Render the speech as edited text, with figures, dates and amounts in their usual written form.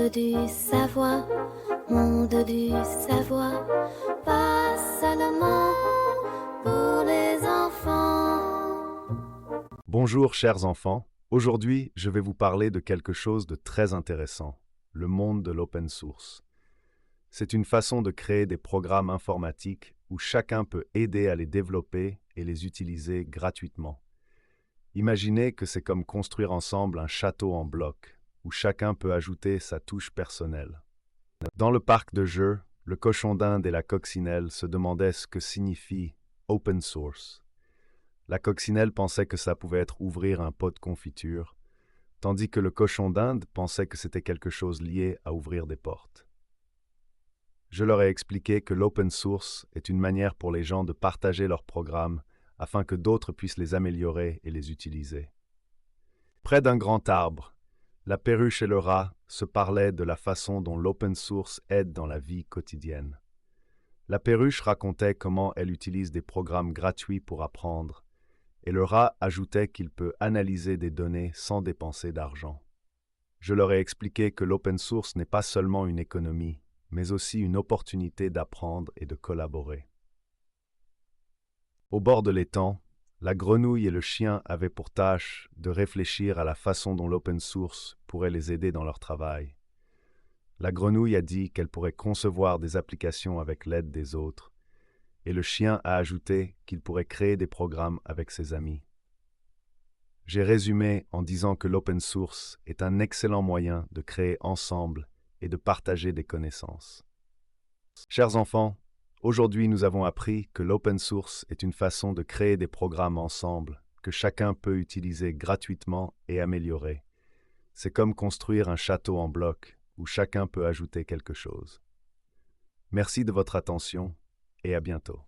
du savoir, monde du savoir, pas seulement pour les enfants. Bonjour chers enfants, aujourd'hui je vais vous parler de quelque chose de très intéressant, le monde de l'open source. C'est une façon de créer des programmes informatiques où chacun peut aider à les développer et les utiliser gratuitement. Imaginez que c'est comme construire ensemble un château en bloc, où chacun peut ajouter sa touche personnelle. Dans le parc de jeux, le cochon d'Inde et la coccinelle se demandaient ce que signifie open source. La coccinelle pensait que ça pouvait être ouvrir un pot de confiture, tandis que le cochon d'Inde pensait que c'était quelque chose lié à ouvrir des portes. Je leur ai expliqué que l'open source est une manière pour les gens de partager leurs programmes afin que d'autres puissent les améliorer et les utiliser. Près d'un grand arbre, la perruche et le rat se parlaient de la façon dont l'open source aide dans la vie quotidienne. La perruche racontait comment elle utilise des programmes gratuits pour apprendre, et le rat ajoutait qu'il peut analyser des données sans dépenser d'argent. Je leur ai expliqué que l'open source n'est pas seulement une économie, mais aussi une opportunité d'apprendre et de collaborer. Au bord de l'étang, la grenouille et le chien avaient pour tâche de réfléchir à la façon dont l'open source pourrait les aider dans leur travail. La grenouille a dit qu'elle pourrait concevoir des applications avec l'aide des autres, et le chien a ajouté qu'il pourrait créer des programmes avec ses amis. J'ai résumé en disant que l'open source est un excellent moyen de créer ensemble et de partager des connaissances. Chers enfants, aujourd'hui nous avons appris que l'open source est une façon de créer des programmes ensemble que chacun peut utiliser gratuitement et améliorer. C'est comme construire un château en bloc où chacun peut ajouter quelque chose. Merci de votre attention et à bientôt.